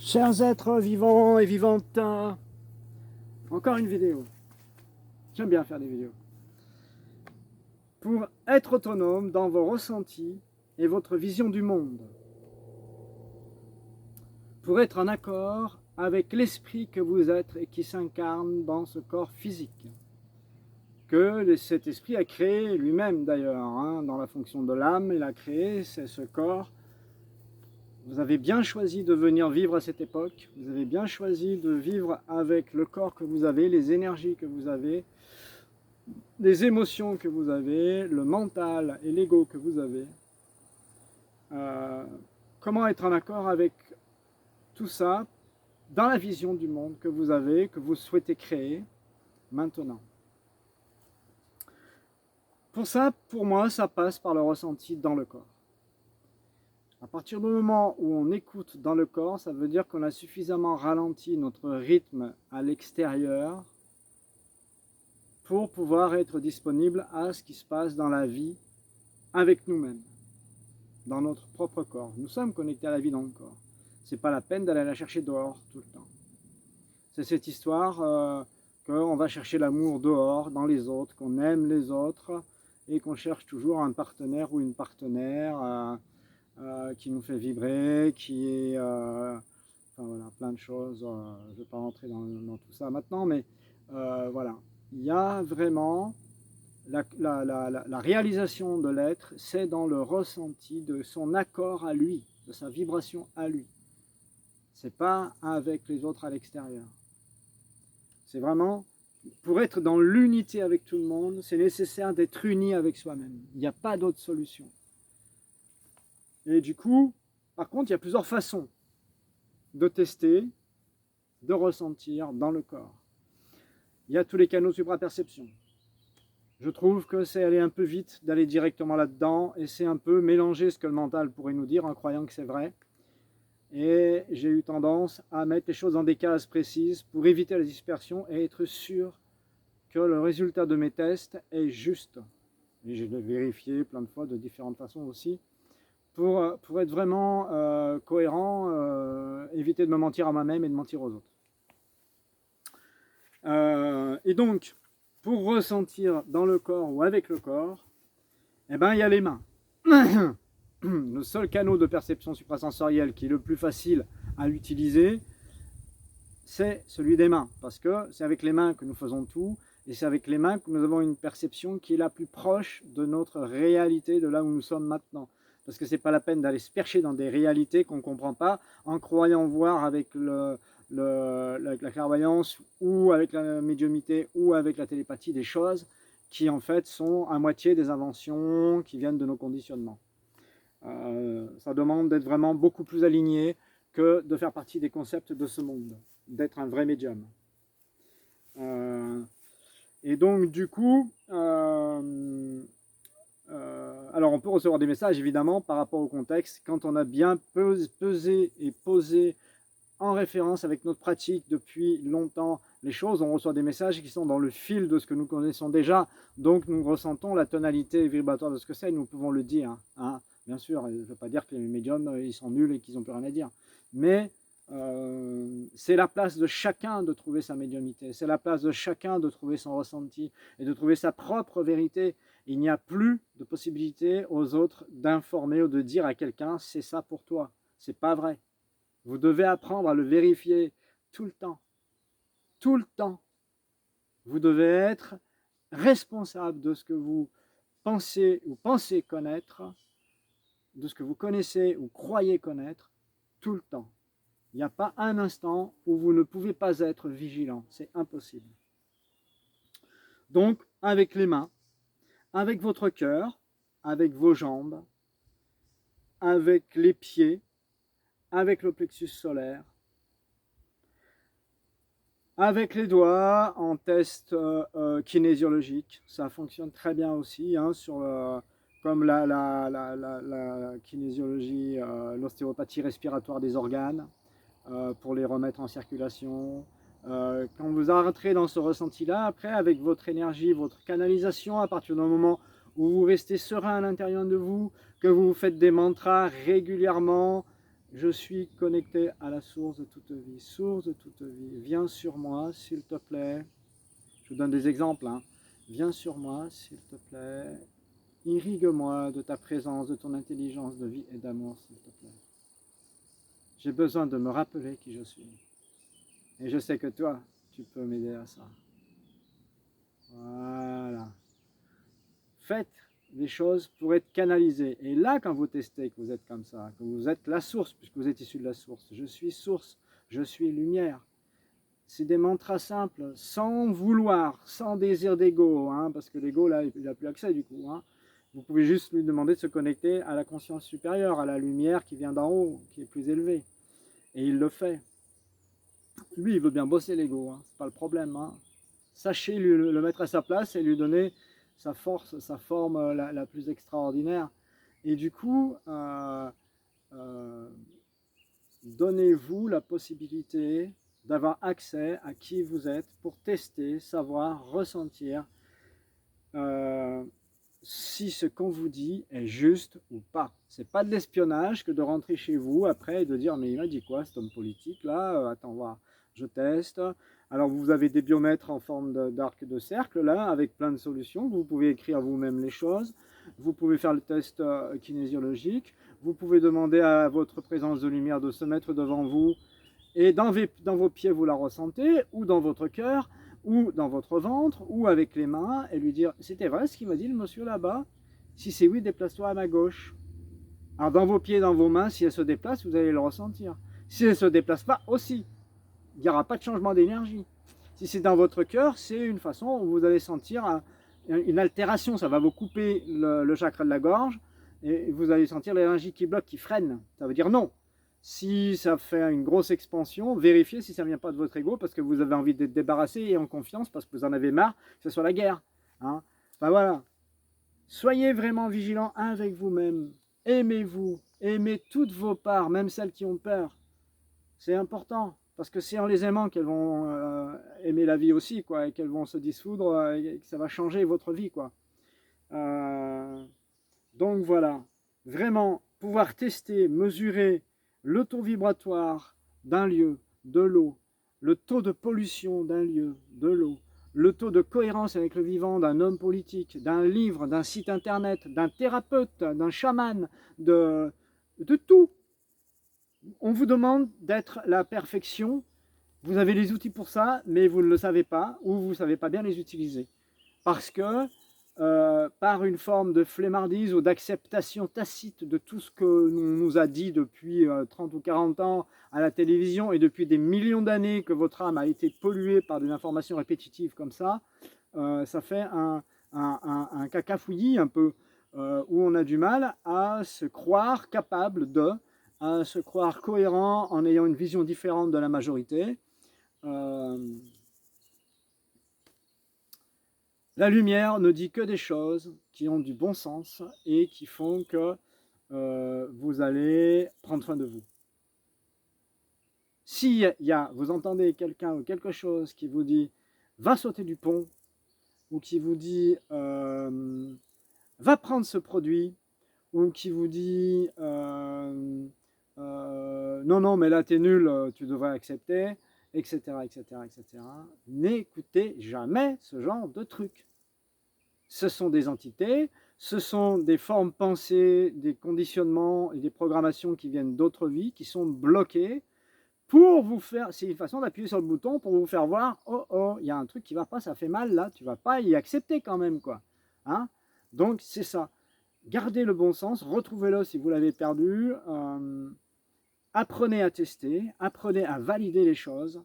Chers êtres vivants et vivantes, encore une vidéo. J'aime bien faire des vidéos. Pour être autonome dans vos ressentis et votre vision du monde. Pour être en accord avec l'esprit que vous êtes et qui s'incarne dans ce corps physique. Que cet esprit a créé lui-même d'ailleurs, dans la fonction de l'âme, il a créé, c'est ce corps. Vous avez bien choisi de venir vivre à cette époque, vous avez bien choisi de vivre avec le corps que vous avez, les énergies que vous avez, les émotions que vous avez, le mental et l'ego que vous avez. Comment être en accord avec tout ça dans la vision du monde que vous avez, que vous souhaitez créer maintenant. Pour ça, pour moi, ça passe par le ressenti dans le corps. À partir du moment où on écoute dans le corps, ça veut dire qu'on a suffisamment ralenti notre rythme à l'extérieur pour pouvoir être disponible à ce qui se passe dans la vie avec nous-mêmes, dans notre propre corps. Nous sommes connectés à la vie dans le corps. Ce n'est pas la peine d'aller la chercher dehors tout le temps. C'est cette histoire qu'on va chercher l'amour dehors, dans les autres, qu'on aime les autres et qu'on cherche toujours un partenaire ou une partenaire qui nous fait vibrer, qui est... enfin voilà, plein de choses. Je ne vais pas rentrer dans tout ça maintenant, mais voilà. Il y a vraiment... La réalisation de l'être, c'est dans le ressenti de son accord à lui, de sa vibration à lui. Ce n'est pas avec les autres à l'extérieur. C'est vraiment, pour être dans l'unité avec tout le monde, c'est nécessaire d'être uni avec soi-même. Il n'y a pas d'autre solution. Et du coup, par contre, il y a plusieurs façons de tester, de ressentir dans le corps. Il y a tous les canaux supraperception. Je trouve que c'est aller un peu vite d'aller directement là-dedans et c'est un peu mélanger ce que le mental pourrait nous dire en croyant que c'est vrai. Et j'ai eu tendance à mettre les choses dans des cases précises pour éviter la dispersion et être sûr que le résultat de mes tests est juste. Et je l'ai vérifié plein de fois de différentes façons aussi. Pour être vraiment cohérent, éviter de me mentir à moi-même et de mentir aux autres. Et donc, pour ressentir dans le corps ou avec le corps, eh ben, il y a les mains. Le seul canal de perception suprasensorielle qui est le plus facile à utiliser, c'est celui des mains. Parce que c'est avec les mains que nous faisons tout, et c'est avec les mains que nous avons une perception qui est la plus proche de notre réalité, de là où nous sommes maintenant. Parce que ce n'est pas la peine d'aller se percher dans des réalités qu'on ne comprend pas, en croyant voir avec la clairvoyance, ou avec la médiumnité, ou avec la télépathie, des choses qui en fait sont à moitié des inventions qui viennent de nos conditionnements. Ça demande d'être vraiment beaucoup plus aligné que de faire partie des concepts de ce monde, d'être un vrai médium. Et donc du coup, alors on peut recevoir des messages évidemment par rapport au contexte, quand on a bien pesé et posé en référence avec notre pratique depuis longtemps les choses, on reçoit des messages qui sont dans le fil de ce que nous connaissons déjà, donc nous ressentons la tonalité vibratoire de ce que c'est, nous pouvons le dire, bien sûr, je ne veux pas dire que les médiums ils sont nuls et qu'ils n'ont plus rien à dire, mais c'est la place de chacun de trouver sa médiumnité, c'est la place de chacun de trouver son ressenti et de trouver sa propre vérité. Il n'y a plus de possibilité aux autres d'informer ou de dire à quelqu'un c'est ça pour toi, c'est pas vrai. Vous devez apprendre à le vérifier tout le temps. Tout le temps. Vous devez être responsable de ce que vous pensez ou pensez connaître, de ce que vous connaissez ou croyez connaître, tout le temps. Il n'y a pas un instant où vous ne pouvez pas être vigilant. C'est impossible. Donc, avec les mains, avec votre cœur, avec vos jambes, avec les pieds, avec le plexus solaire, avec les doigts en test kinésiologique, ça fonctionne très bien aussi, comme la kinésiologie, l'ostéopathie respiratoire des organes, pour les remettre en circulation. Quand vous entrez dans ce ressenti-là, après, avec votre énergie, votre canalisation, à partir du moment où vous restez serein à l'intérieur de vous, que vous faites des mantras régulièrement, Je suis connecté à la source de toute vie. Source de toute vie, viens sur moi, s'il te plaît. Je vous donne des exemples. Hein. Viens sur moi, s'il te plaît. Irrigue-moi de ta présence, de ton intelligence de vie et d'amour, s'il te plaît. J'ai besoin de me rappeler qui je suis. Et je sais que toi, tu peux m'aider à ça. Voilà. Faites des choses pour être canalisé. Et là, quand vous testez que vous êtes comme ça, que vous êtes la source, puisque vous êtes issu de la source, je suis source, je suis lumière. C'est des mantras simples, sans vouloir, sans désir d'ego, hein, parce que l'ego, là, il n'a plus accès du coup. Hein. Vous pouvez juste lui demander de se connecter à la conscience supérieure, à la lumière qui vient d'en haut, qui est plus élevée. Et il le fait. Lui, il veut bien bosser l'ego, hein, c'est pas le problème. Hein. Sachez le mettre à sa place et lui donner sa force, sa forme la plus extraordinaire. Et du coup, donnez-vous la possibilité d'avoir accès à qui vous êtes pour tester, savoir, ressentir si ce qu'on vous dit est juste ou pas. C'est pas de l'espionnage que de rentrer chez vous après et de dire mais il m'a dit quoi cet homme politique là, attends voir, je teste. Alors vous avez des biomètres en forme d'arc de cercle là avec plein de solutions, vous pouvez écrire vous-même les choses, vous pouvez faire le test kinésiologique, vous pouvez demander à votre présence de lumière de se mettre devant vous et dans vos pieds vous la ressentez ou dans votre cœur ou dans votre ventre, ou avec les mains, et lui dire « C'était vrai ce qu'il m'a dit le monsieur là-bas? Si c'est oui, déplace-toi à ma gauche. » Alors dans vos pieds, dans vos mains, si elle se déplace, vous allez le ressentir. Si elle ne se déplace pas, aussi, il n'y aura pas de changement d'énergie. Si c'est dans votre cœur, c'est une façon où vous allez sentir une altération, ça va vous couper le chakra de la gorge, et vous allez sentir l'énergie qui bloque, qui freine. Ça veut dire non. Si ça fait une grosse expansion, vérifiez si ça ne vient pas de votre ego parce que vous avez envie d'être débarrassé et en confiance parce que vous en avez marre que ce soit la guerre. Hein. Enfin voilà. Soyez vraiment vigilants avec vous-même. Aimez-vous. Aimez toutes vos parts, même celles qui ont peur. C'est important parce que c'est en les aimant qu'elles vont aimer la vie aussi, quoi, et qu'elles vont se dissoudre et que ça va changer votre vie, quoi. Donc voilà. Vraiment, pouvoir tester, mesurer le taux vibratoire d'un lieu, de l'eau, le taux de pollution d'un lieu, de l'eau, le taux de cohérence avec le vivant d'un homme politique, d'un livre, d'un site internet, d'un thérapeute, d'un chaman, de tout. On vous demande d'être la perfection. Vous avez les outils pour ça, mais vous ne le savez pas ou vous ne savez pas bien les utiliser. Parce que par une forme de flemmardise ou d'acceptation tacite de tout ce que l'on nous a dit depuis 30 ou 40 ans à la télévision et depuis des millions d'années que votre âme a été polluée par des informations répétitives comme ça fait un cacafouillis un peu où on a du mal à se croire capable à se croire cohérent en ayant une vision différente de la majorité. La lumière ne dit que des choses qui ont du bon sens et qui font que vous allez prendre soin de vous. Si vous entendez quelqu'un ou quelque chose qui vous dit « va sauter du pont » ou qui vous dit « va prendre ce produit » ou qui vous dit « non, non, mais là, t'es nul, tu devrais accepter », etc., etc., etc. N'écoutez jamais ce genre de truc. Ce sont des entités, ce sont des formes pensées, des conditionnements et des programmations qui viennent d'autres vies, qui sont bloquées pour vous faire, c'est une façon d'appuyer sur le bouton pour vous faire voir, oh oh, il y a un truc qui va pas, ça fait mal là, tu vas pas y accepter quand même, quoi. Hein. Donc c'est ça. Gardez le bon sens, retrouvez-le si vous l'avez perdu, apprenez à tester, apprenez à valider les choses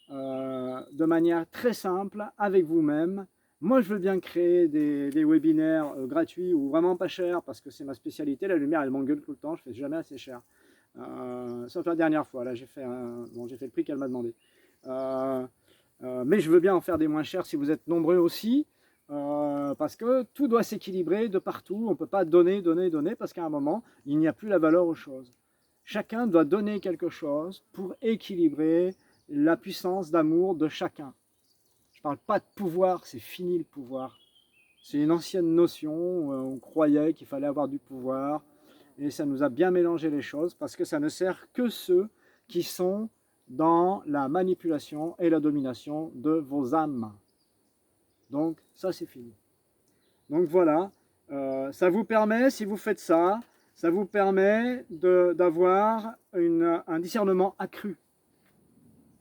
de manière très simple avec vous-même. Moi, je veux bien créer des webinaires gratuits ou vraiment pas chers parce que c'est ma spécialité. La lumière, elle m'engueule tout le temps, je fais jamais assez cher. Sauf la dernière fois, là, j'ai fait le prix qu'elle m'a demandé. Mais je veux bien en faire des moins chers si vous êtes nombreux aussi. Parce que tout doit s'équilibrer de partout. On ne peut pas donner, donner, donner parce qu'à un moment, il n'y a plus la valeur aux choses. Chacun doit donner quelque chose pour équilibrer la puissance d'amour de chacun. Je ne parle pas de pouvoir, c'est fini le pouvoir. C'est une ancienne notion, on croyait qu'il fallait avoir du pouvoir. et ça nous a bien mélangé les choses, parce que ça ne sert que ceux qui sont dans la manipulation et la domination de vos âmes. Donc ça c'est fini. Donc voilà, ça vous permet, si vous faites ça, ça vous permet d'avoir un discernement accru.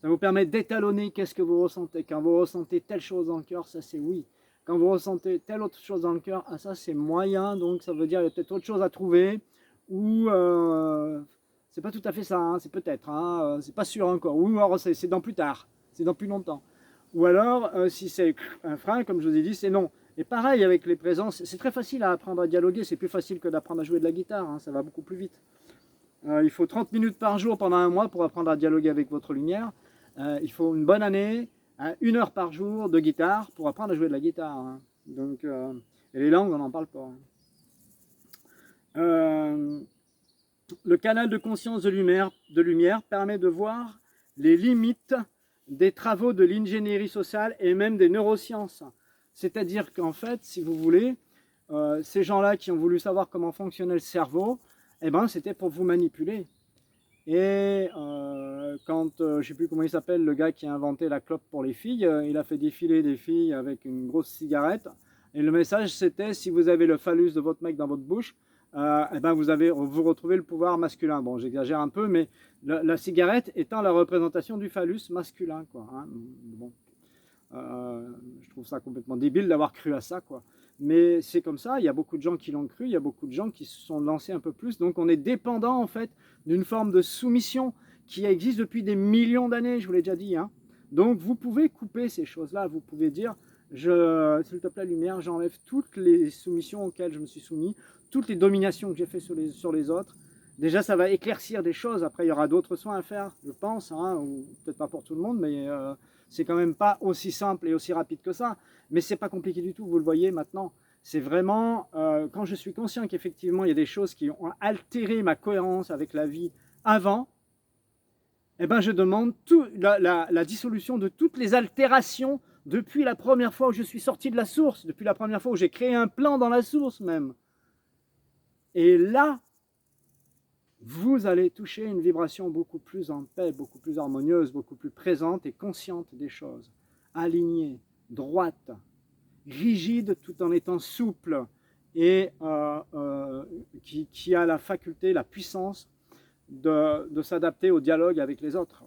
Ça vous permet d'étalonner qu'est-ce que vous ressentez. Quand vous ressentez telle chose dans le cœur, ça c'est oui. Quand vous ressentez telle autre chose dans le cœur, ah, ça c'est moyen, donc ça veut dire qu'il y a peut-être autre chose à trouver, ou c'est pas tout à fait ça, hein, c'est peut-être, hein, c'est pas sûr encore, ou alors c'est dans plus tard, c'est dans plus longtemps. Ou alors, si c'est un frein, comme je vous ai dit, c'est non. Et pareil avec les présences, c'est très facile à apprendre à dialoguer, c'est plus facile que d'apprendre à jouer de la guitare, hein, ça va beaucoup plus vite. Il faut 30 minutes par jour pendant un mois pour apprendre à dialoguer avec votre lumière. Il faut une bonne année, 1 heure par jour de guitare pour apprendre à jouer de la guitare. Hein. Donc, et les langues, on n'en parle pas. Hein. Le canal de conscience de lumière permet de voir les limites des travaux de l'ingénierie sociale et même des neurosciences. C'est-à-dire qu'en fait, si vous voulez, ces gens-là qui ont voulu savoir comment fonctionnait le cerveau, eh ben, c'était pour vous manipuler. Et quand, je ne sais plus comment il s'appelle, le gars qui a inventé la clope pour les filles, il a fait défiler des filles avec une grosse cigarette. Et le message, c'était, si vous avez le phallus de votre mec dans votre bouche, eh ben vous retrouvez le pouvoir masculin. Bon, j'exagère un peu, mais la cigarette étant la représentation du phallus masculin, quoi. Hein. Bon. Je trouve ça complètement débile d'avoir cru à ça, quoi. Mais c'est comme ça, il y a beaucoup de gens qui l'ont cru, il y a beaucoup de gens qui se sont lancés un peu plus. Donc on est dépendant, en fait, d'une forme de soumission qui existe depuis des millions d'années, je vous l'ai déjà dit. Hein. Donc vous pouvez couper ces choses-là, vous pouvez dire, s'il te plaît, lumière, j'enlève toutes les soumissions auxquelles je me suis soumis, toutes les dominations que j'ai fait sur les autres. Déjà, ça va éclaircir des choses. Après, il y aura d'autres soins à faire, je pense, hein, ou peut-être pas pour tout le monde, mais c'est quand même pas aussi simple et aussi rapide que ça. Mais c'est pas compliqué du tout, vous le voyez maintenant. C'est vraiment, quand je suis conscient qu'effectivement, il y a des choses qui ont altéré ma cohérence avec la vie avant, eh ben, je demande la dissolution de toutes les altérations depuis la première fois où je suis sorti de la source, depuis la première fois où j'ai créé un plan dans la source même. Et là, vous allez toucher une vibration beaucoup plus en paix, beaucoup plus harmonieuse, beaucoup plus présente et consciente des choses, alignée, droite, rigide tout en étant souple et qui a la faculté, la puissance de s'adapter au dialogue avec les autres.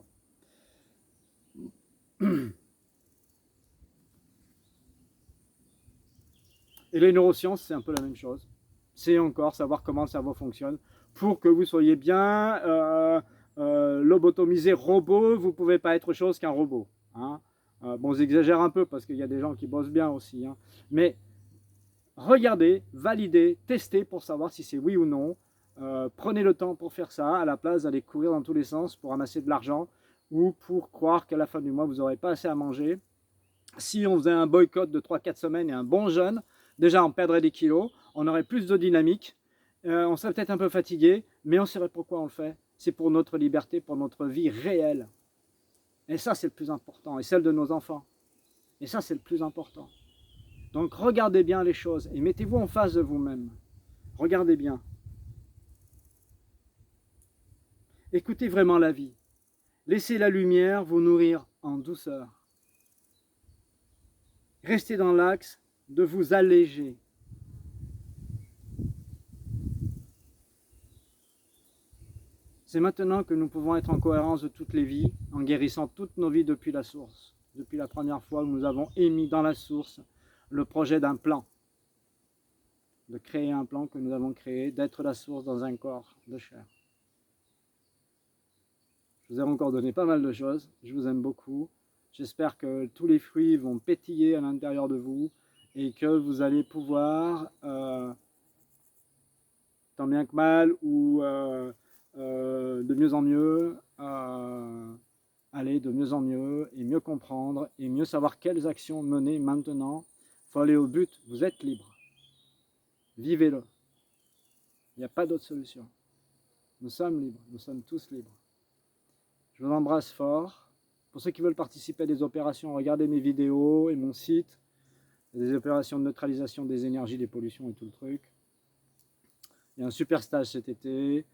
Et les neurosciences, c'est un peu la même chose. C'est encore savoir comment le cerveau fonctionne. Pour que vous soyez bien lobotomisé robot, vous ne pouvez pas être autre chose qu'un robot. Hein. Bon, j'exagère un peu parce qu'il y a des gens qui bossent bien aussi. Hein. Mais regardez, validez, testez pour savoir si c'est oui ou non. Prenez le temps pour faire ça, à la place d'aller courir dans tous les sens pour amasser de l'argent ou pour croire qu'à la fin du mois, vous n'aurez pas assez à manger. Si on faisait un boycott de 3-4 semaines et un bon jeûne, déjà on perdrait des kilos, on aurait plus de dynamique, on serait peut-être un peu fatigué, mais on saurait pourquoi on le fait. C'est pour notre liberté, pour notre vie réelle. Et ça, c'est le plus important, et celle de nos enfants. Et ça, c'est le plus important. Donc regardez bien les choses et mettez-vous en face de vous-même. Regardez bien. Écoutez vraiment la vie. Laissez la lumière vous nourrir en douceur. Restez dans l'axe de vous alléger. C'est maintenant que nous pouvons être en cohérence de toutes les vies, en guérissant toutes nos vies depuis la source. Depuis la première fois où nous avons émis dans la source le projet d'un plan. De créer un plan que nous avons créé, d'être la source dans un corps de chair. Je vous ai encore donné pas mal de choses, je vous aime beaucoup. J'espère que tous les fruits vont pétiller à l'intérieur de vous et que vous allez pouvoir, tant bien que mal ou de mieux en mieux, aller de mieux en mieux et mieux comprendre et mieux savoir quelles actions mener maintenant. Il faut aller au but, vous êtes libre. Vivez-le. Il n'y a pas d'autre solution. Nous sommes libres, nous sommes tous libres. Je vous embrasse fort. Pour ceux qui veulent participer à des opérations, regardez mes vidéos et mon site. Des opérations de neutralisation des énergies, des pollutions et tout le truc. Il y a un super stage cet été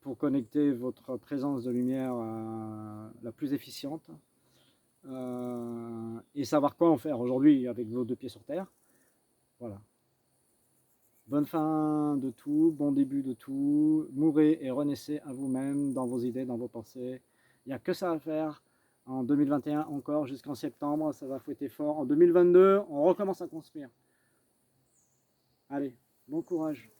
pour connecter votre présence de lumière la plus efficiente et savoir quoi en faire aujourd'hui avec vos 2 pieds sur terre. Voilà. Bonne fin de tout, bon début de tout. Mourez et renaissez à vous-même dans vos idées, dans vos pensées. Il n'y a que ça à faire. En 2021 encore, jusqu'en septembre, ça va fouetter fort. En 2022, on recommence à construire. Allez, bon courage.